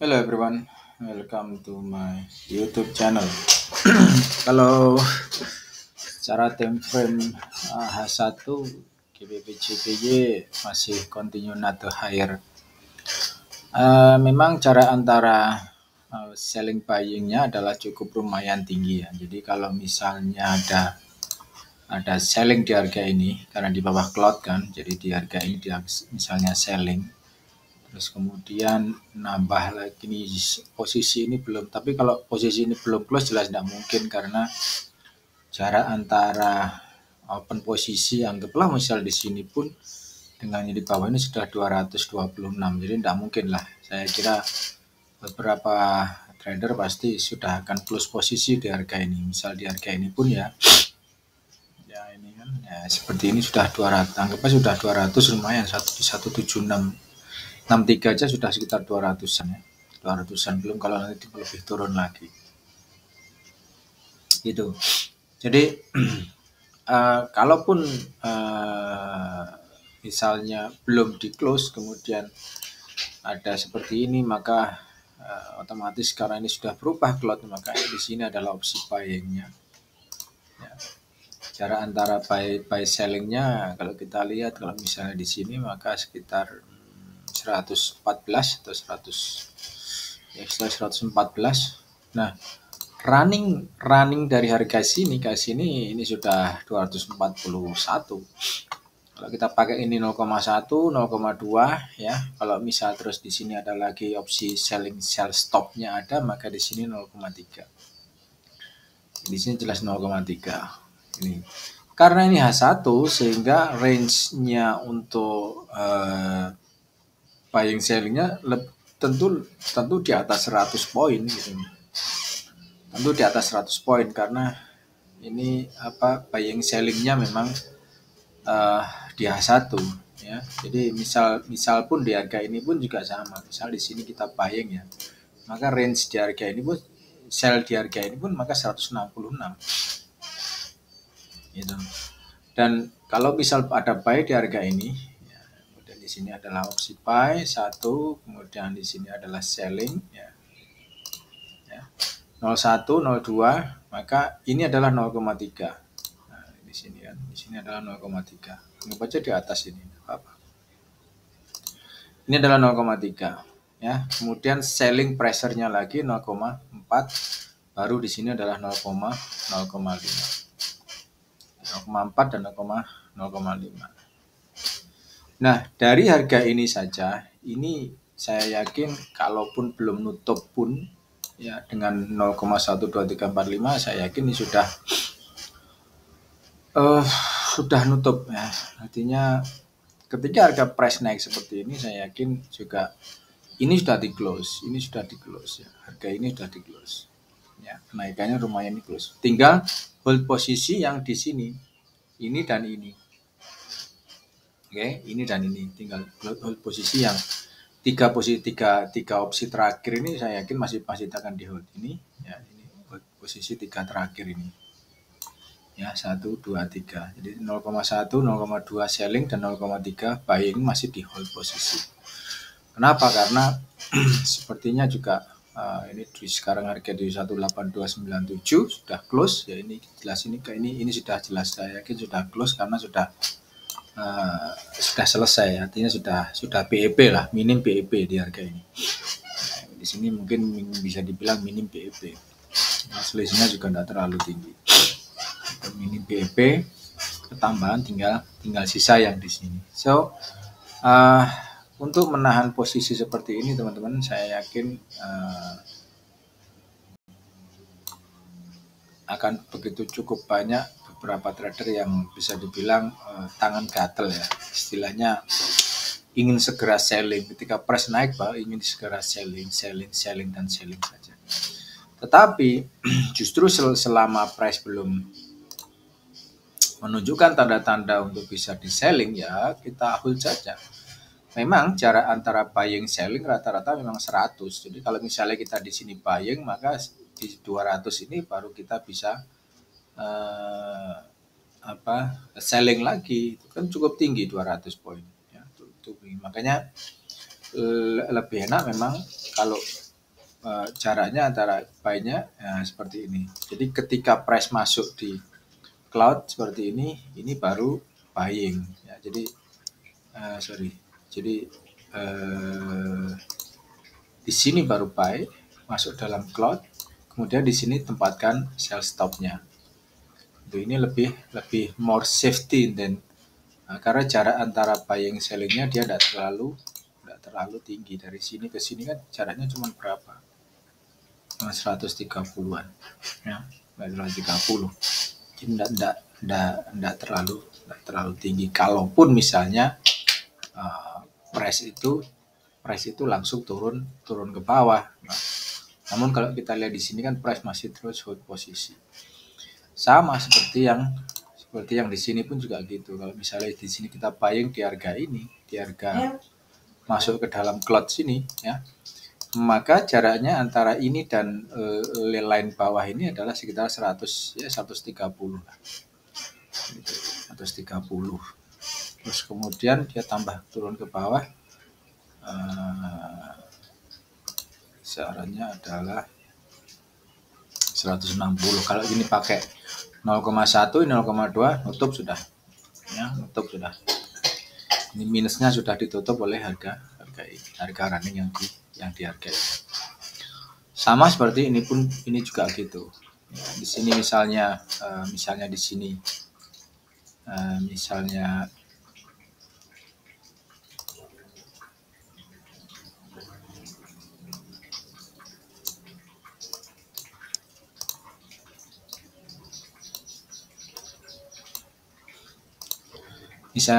Hello everyone, welcome to my YouTube channel. Kalau secara time frame H1 GBP/JPY masih continue not to higher. Memang cara antara selling buying-nya adalah cukup lumayan tinggi ya. Jadi kalau misalnya ada selling di harga ini karena di bawah cloud kan, jadi di harga ini dia misalnya selling. Terus kemudian nambah lagi nih posisi ini belum, tapi kalau posisi ini belum close jelas tidak mungkin karena jarak antara open posisi anggaplah misal di sini pun dengan di bawah ini sudah 226, jadi tidak mungkin lah. Saya kira beberapa trader pasti sudah akan close posisi di harga ini. Misal di harga ini pun ya ini kan ya seperti ini sudah 200, anggapnya sudah 200 lumayan, 176.63 aja sudah sekitar 200-an ya. 200-an belum kalau nanti lebih turun lagi. Gitu. Jadi kalaupun misalnya belum di close kemudian ada seperti ini maka otomatis karena ini sudah berubah cloud maka di sini adalah opsi buying-nya. Ya. Cara antara buy sellingnya kalau kita lihat kalau misalnya di sini maka sekitar 114 atau 114. Nah, running dari harga sini ke sini ini sudah 241. Kalau kita pakai ini 0,1, 0,2 ya. Kalau misal terus di sini ada lagi opsi selling sell stop-nya ada, maka di sini 0,3. Di sini jelas 0,3. Ini. Karena ini H1 sehingga range-nya untuk buying sellingnya tentu di atas 100 poin gitu. Tentu di atas 100 poin karena ini buying sellingnya memang di H1 ya. Jadi misal pun di harga ini pun juga sama. Misal di sini kita buying ya. Maka range di harga ini pun sell di harga ini pun maka 166. Gitu. Dan kalau misal ada buy di harga ini ya, kemudian di sini adalah opsi buy 1, kemudian di sini adalah selling ya. 01, 02, maka ini adalah 0,3. Nah, di sini kan, di sini adalah 0,3. Anggap aja di atas ini, apa? Ini adalah 0,3 ya. Kemudian selling pressure-nya lagi 0,4, baru di sini adalah 0,5. 0,4 dan 0,5. Nah, dari harga ini saja, ini saya yakin kalaupun belum nutup pun ya dengan 0,12345 saya yakin ini sudah nutup ya. Artinya ketika harga price naik seperti ini saya yakin juga ini sudah di close, ya. Harga ini sudah di close. Ya, kenaikannya lumayan di close. Tinggal hold posisi yang di sini. Ini dan ini. Oke, ini dan ini tinggal hold posisi yang tiga opsi terakhir ini saya yakin masih akan di hold ini ya, ini posisi 3 terakhir ini ya 1, 2, 3. Jadi 0,1, 0,2 selling dan 0,3 buying masih di hold posisi. Kenapa? Karena sepertinya juga ini sekarang harga di 18297 sudah close ya, ini jelas ini sudah jelas saya yakin sudah close karena sudah selesai, artinya sudah BEP lah, minim BEP di harga ini. Nah, di sini mungkin bisa dibilang minim BEP. Nah, selisihnya juga tidak terlalu tinggi. Minim BEP, ketambahan tinggal sisa yang di sini. So untuk menahan posisi seperti ini teman-teman, saya yakin akan begitu cukup banyak beberapa trader yang bisa dibilang tangan gatel ya, istilahnya ingin segera selling ketika price naik, Pak, ingin segera selling dan selling saja. Tetapi justru selama price belum menunjukkan tanda-tanda untuk bisa di selling ya kita hold saja. Memang jarak antara buying selling rata-rata memang 100. Jadi kalau misalnya kita di sini buying maka di 200 ini baru kita bisa selling lagi. Itu kan cukup tinggi 200 poin ya. Makanya lebih enak memang kalau jaraknya antara buy-nya seperti ini. Jadi ketika price masuk di cloud seperti ini baru buying. Ya, jadi jadi di sini baru buy, masuk dalam cloud, kemudian di sini tempatkan sell stop-nya. Ini lebih more safety dan karena jarak antara buying selling-nya dia tidak terlalu tinggi. Dari sini ke sini kan jaraknya cuma berapa? 130-an ya, 130. Jadi tidak terlalu tinggi. Kalaupun misalnya price itu langsung turun ke bawah. Namun kalau kita lihat di sini kan price masih terus hold posisi. Sama seperti yang di sini pun juga gitu. Kalau misalnya di sini kita buying di harga ini, di harga masuk ke dalam cloud sini ya, maka jaraknya antara ini dan line bawah ini adalah sekitar 100 ya 130 lah. 130. Terus kemudian dia tambah turun ke bawah. Sarannya adalah 160. Kalau ini pakai 0,1, 0,2 nutup sudah. Ya, nutup sudah. Ini minusnya sudah ditutup oleh harga running yang dihargai. Sama seperti ini pun ini juga gitu. Ya, di sini misalnya di sini misalnya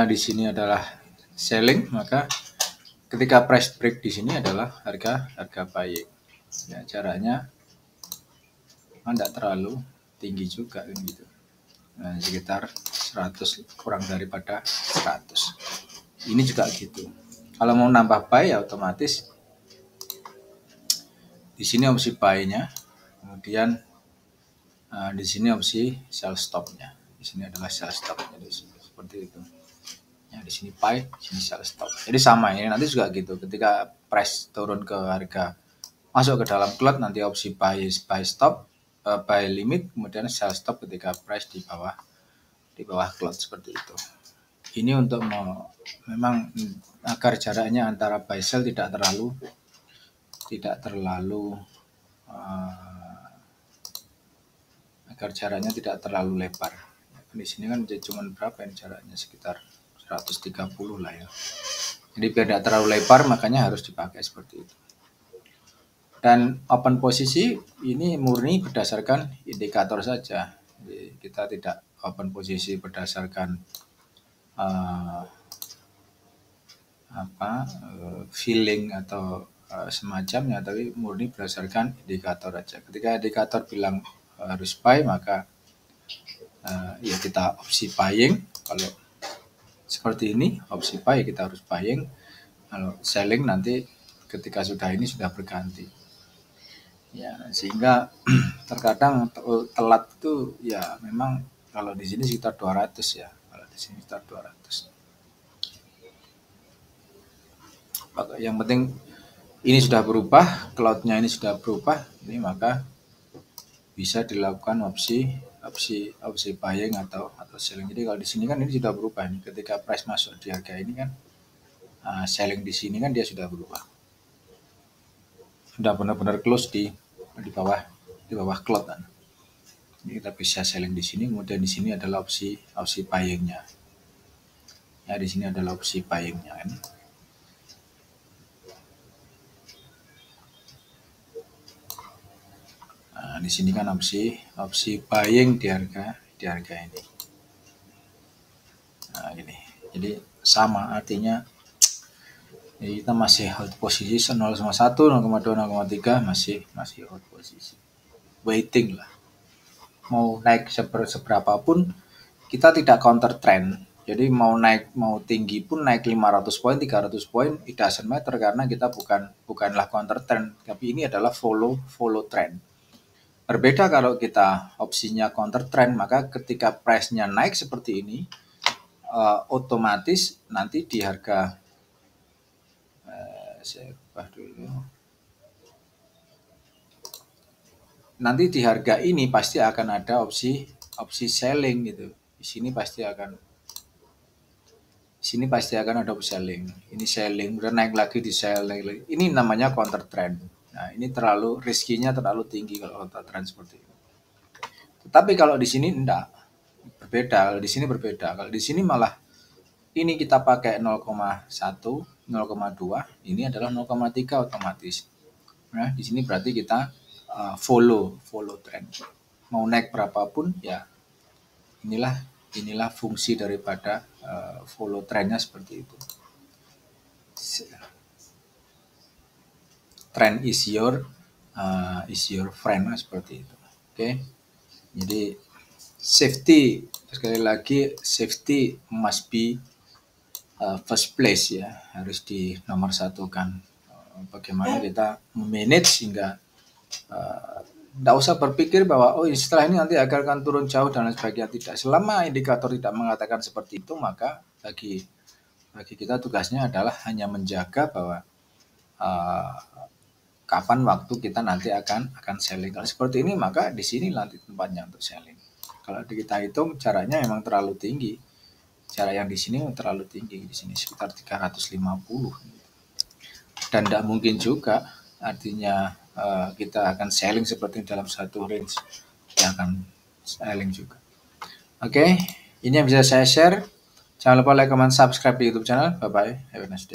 di sini adalah selling, maka ketika price break di sini adalah harga buying. Ya, jaraknya tidak terlalu tinggi juga kan gitu. Nah, sekitar 100 kurang daripada 100. Ini juga gitu. Kalau mau nambah buy ya otomatis di sini opsi buy-nya, kemudian di sini opsi sell stop-nya. Di sini adalah sell stop-nya seperti itu. Ya, di sini buy, di sini sell stop. Jadi sama ini nanti juga gitu. Ketika price turun ke harga masuk ke dalam cloud, nanti opsi buy stop, buy limit, kemudian sell stop ketika price di bawah cloud seperti itu. Ini untuk memang agar jaraknya antara buy sell tidak terlalu agar jaraknya tidak terlalu lebar. Di sini kan cuma berapa ini jaraknya, sekitar 130 lah ya. Jadi biar tidak terlalu lebar makanya harus dipakai seperti itu. Dan open posisi ini murni berdasarkan indikator saja. Jadi kita tidak open posisi berdasarkan feeling atau semacamnya, tapi murni berdasarkan indikator aja. Ketika indikator bilang harus buy, maka ya kita opsi buying. Kalau seperti ini opsi buy kita harus buying. Kalau selling nanti ketika sudah ini sudah berganti. Ya, sehingga terkadang telat itu ya memang kalau di sini sekitar 200 ya. Kalau di sini sekitar 200. Yang penting ini sudah berubah, cloud-nya ini sudah berubah, ini maka bisa dilakukan opsi buying atau selling. Jadi kalau di sini kan ini sudah berubah nih. Ketika price masuk di harga ini kan selling di sini kan dia sudah berubah. Sudah benar-benar close di bawah cloud kan. Jadi kita bisa selling di sini, kemudian di sini adalah opsi buying-nya. Ya, di sini adalah opsi buying-nya kan. Nah, di sini kan opsi buying di harga ini. Nah, ini. Jadi sama artinya jadi kita masih hold posisi 0,1, 0,2, 0,3 masih hold posisi. Waiting lah. Mau naik seberapa pun kita tidak counter trend. Jadi mau naik mau tinggi pun naik 500 poin, 300 poin, it doesn't matter karena kita bukanlah counter trend, tapi ini adalah follow trend. Berbeda kalau kita opsinya counter trend, maka ketika price-nya naik seperti ini, otomatis nanti di harga saya ubah dulu. nanti di harga ini pasti akan ada opsi selling gitu. Di sini pasti akan ada opsi selling. Ini selling, udah naik lagi di selling lagi. Ini namanya counter trend. Nah, ini terlalu riskinya terlalu tinggi kalau counter trend seperti ini. Tetapi kalau di sini enggak, berbeda. Kalau di sini berbeda. Kalau di sini malah ini kita pakai 0,1, 0,2, ini adalah 0,3 otomatis. Nah, di sini berarti kita follow trend. Mau naik berapapun ya inilah fungsi daripada follow trendnya seperti itu. Trend is your friend seperti itu. Oke. Jadi safety, sekali lagi, safety must be first place ya, harus di nomor satu kan. Bagaimana kita manage sehingga tidak usah berpikir bahwa setelah ini nanti akan turun jauh dan lain sebagainya. Tidak, selama indikator tidak mengatakan seperti itu, maka bagi kita tugasnya adalah hanya menjaga bahwa kapan waktu kita nanti akan selling. Kalau seperti ini, maka di sini nanti tempatnya untuk selling. Kalau kita hitung caranya memang terlalu tinggi. Cara yang di sini terlalu tinggi, di sini sekitar 350. Dan tidak mungkin juga artinya kita akan selling seperti dalam satu range yang akan selling juga. Oke, ini yang bisa saya share. Jangan lupa like, comment, subscribe di YouTube channel. Bye bye. Have a nice day.